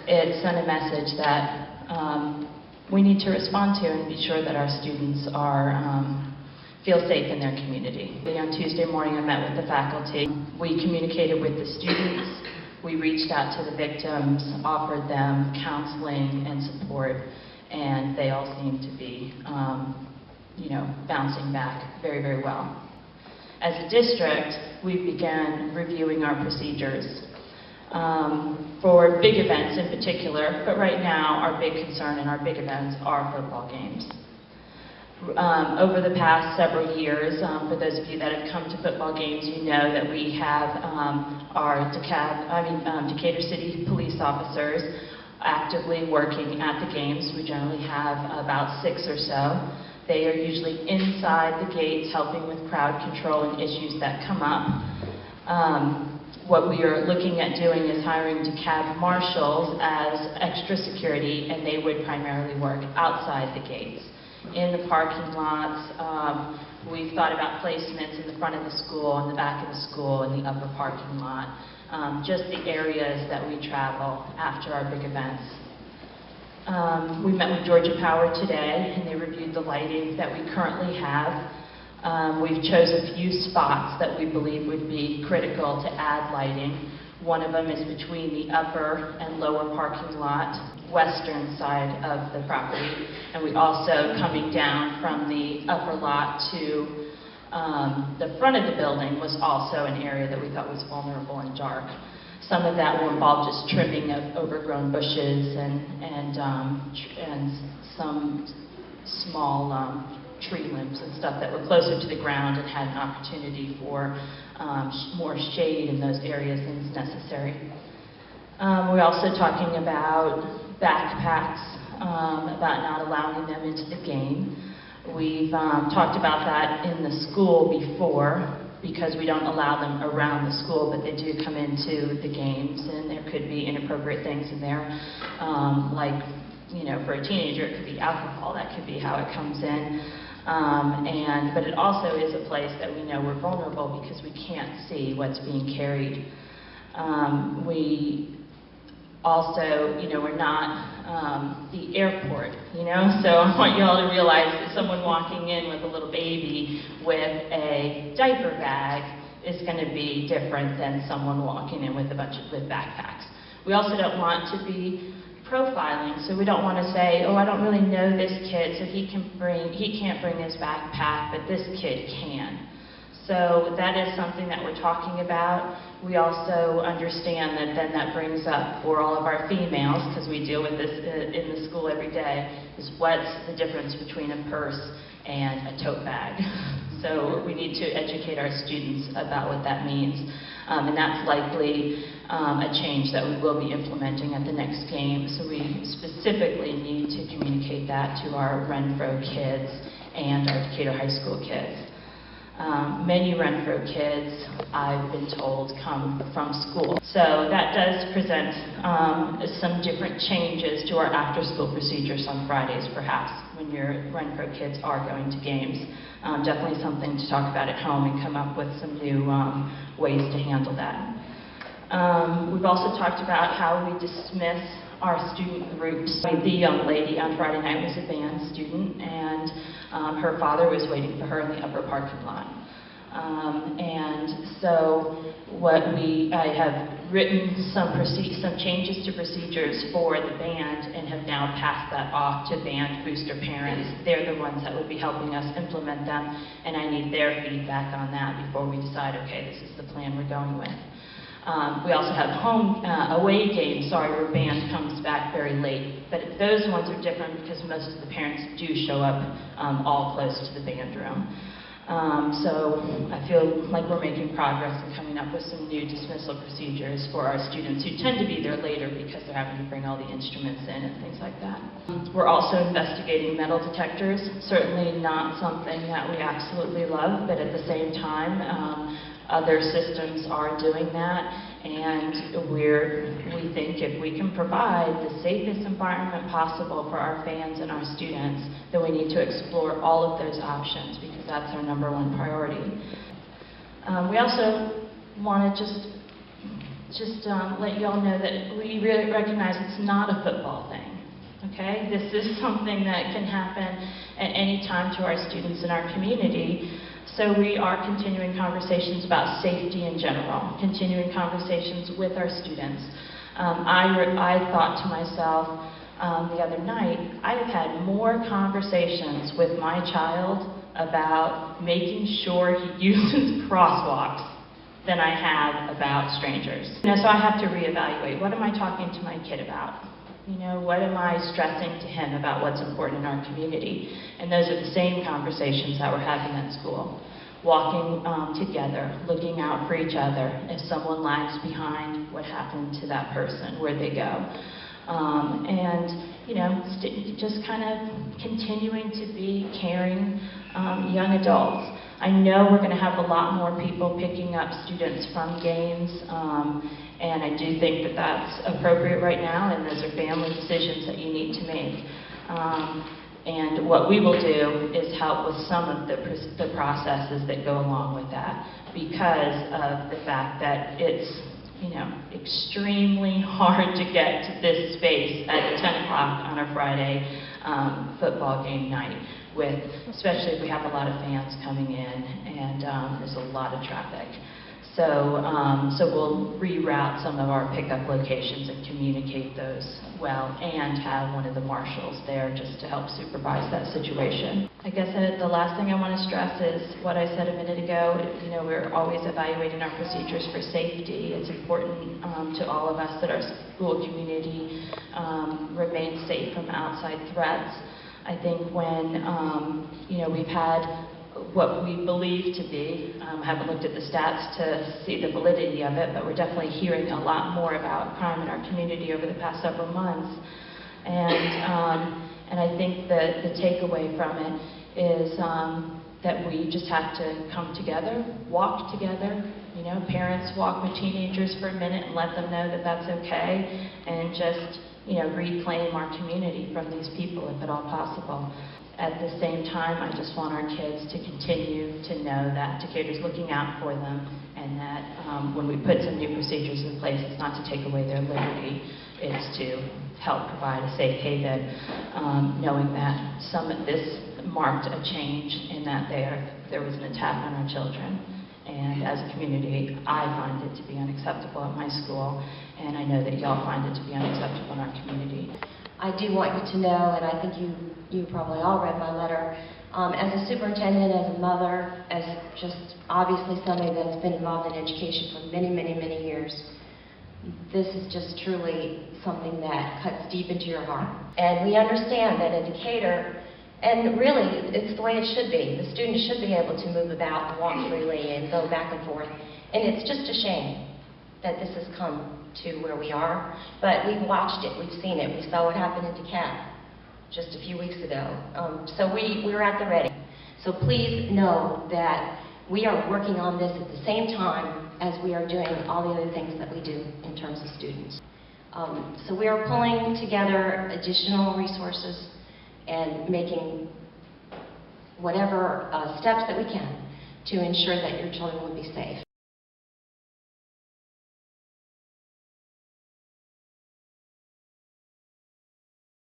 it sent a message that we need to respond to and be sure that our students are feel safe in their community. On Tuesday morning, I met with the faculty. We communicated with the students. We reached out to the victims, offered them counseling and support, and they all seemed to be, bouncing back very, very well. As a district, we began reviewing our procedures for big events in particular, but right now our big concern in our big events are football games. Over the past several years, for those of you that have come to football games, you know that we have our Decatur City police officers actively working at the games. We generally have about 6 or so. They are usually inside the gates helping with crowd control and issues that come up. What we are looking at doing is hiring DeKalb marshals as extra security, and they would primarily work outside the gates. In the parking lots, we've thought about placements in the front of the school, in the back of the school, in the upper parking lot, just the areas that we travel after our big events. We met with Georgia Power today, and they reviewed the lighting that we currently have. We've chosen a few spots that we believe would be critical to add lighting. One of them is between the upper and lower parking lot, western side of the property, and we also, coming down from the upper lot to the front of the building, was also an area that we thought was vulnerable and dark. Some of that will involve just trimming of overgrown bushes and some small tree limbs and stuff that were closer to the ground and had an opportunity for more shade in those areas than is necessary. We're also talking about backpacks, about not allowing them into the game. We've talked about that in the school before, because we don't allow them around the school, but they do come into the games, and there could be inappropriate things in there, like, for a teenager, it could be alcohol. That could be how it comes in. But it also is a place that we know we're vulnerable because we can't see what's being carried. We also, we're not the airport, so I want you all to realize that someone walking in with a little baby with a diaper bag is going to be different than someone walking in with with backpacks. We also don't want to be profiling, so we don't want to say, oh, I don't really know this kid, so he can't bring his backpack, but this kid can. So that is something that we're talking about. We also understand that then that brings up for all of our females, because we deal with this in the school every day, is what's the difference between a purse and a tote bag. So we need to educate our students about what that means. And that's likely a change that we will be implementing at the next game. So we specifically need to communicate that to our Renfro kids and our Decatur High School kids. Many Renfro kids, I've been told, come from school. So that does present some different changes to our after-school procedures on Fridays, perhaps, when your Renfro kids are going to games. Definitely something to talk about at home and come up with some new ways to handle that. We've also talked about how we dismiss our student groups. The young lady on Friday night was a band student, and her father was waiting for her in the upper parking lot. And so I have written some changes to procedures for the band and have now passed that off to band booster parents. They're the ones that would be helping us implement them, and I need their feedback on that before we decide, okay, this is the plan we're going with. We also have away games, where band comes back very late. But those ones are different because most of the parents do show up all close to the band room. So I feel like we're making progress in coming up with some new dismissal procedures for our students who tend to be there later because they're having to bring all the instruments in and things like that. We're also investigating metal detectors. Certainly not something that we absolutely love, but at the same time, other systems are doing that, and we think if we can provide the safest environment possible for our fans and our students, then we need to explore all of those options because that's our #1 priority. We also want to just just let you all know that we really recognize it's not a football thing. Okay? This is something that can happen at any time to our students in our community. So we are continuing conversations about safety in general, continuing conversations with our students. I thought to myself the other night, I have had more conversations with my child about making sure he uses crosswalks than I have about strangers. So I have to reevaluate. What am I talking to my kid about? What am I stressing to him about what's important in our community? And those are the same conversations that we're having at school. Walking together, looking out for each other. If someone lags behind, what happened to that person? Where'd they go? Just kind of continuing to be caring young adults. I know we're going to have a lot more people picking up students from games, and I do think that that's appropriate right now, and those are family decisions that you need to make. And what we will do is help with some of the processes that go along with that, because of the fact that it's extremely hard to get to this space at 10 o'clock on a Friday football game night, especially if we have a lot of fans coming in and there's a lot of traffic. So we'll reroute some of our pickup locations and communicate those well, and have one of the marshals there just to help supervise that situation. I guess the last thing I want to stress is what I said a minute ago. We're always evaluating our procedures for safety. It's important to all of us that our school community remains safe from outside threats. I think when we've had what we believe to be, haven't looked at the stats to see the validity of it, but we're definitely hearing a lot more about crime in our community over the past several months. And I think the takeaway from it is that we just have to come together, walk together. Parents walk with teenagers for a minute and let them know that that's okay, and just reclaim our community from these people if at all possible. At the same time, I just want our kids to continue to know that Decatur's looking out for them, and that when we put some new procedures in place, it's not to take away their liberty, it's to help provide a safe haven, knowing that this marked a change in that there was an attack on our children. And as a community, I find it to be unacceptable at my school, and I know that y'all find it to be unacceptable in our community. I do want you to know, and I think you probably all read my letter, as a superintendent, as a mother, as just obviously somebody that's been involved in education for many, many, many years, this is just truly something that cuts deep into your heart. And we understand that in Decatur, and really, it's the way it should be. The students should be able to move about and walk freely and go back and forth. And it's just a shame that this has come to where we are. But we've watched it, we've seen it. We saw what happened in Decatur just a few weeks ago. So we're at the ready. So please know that we are working on this at the same time as we are doing all the other things that we do in terms of students. So we are pulling together additional resources and making whatever steps that we can to ensure that your children will be safe.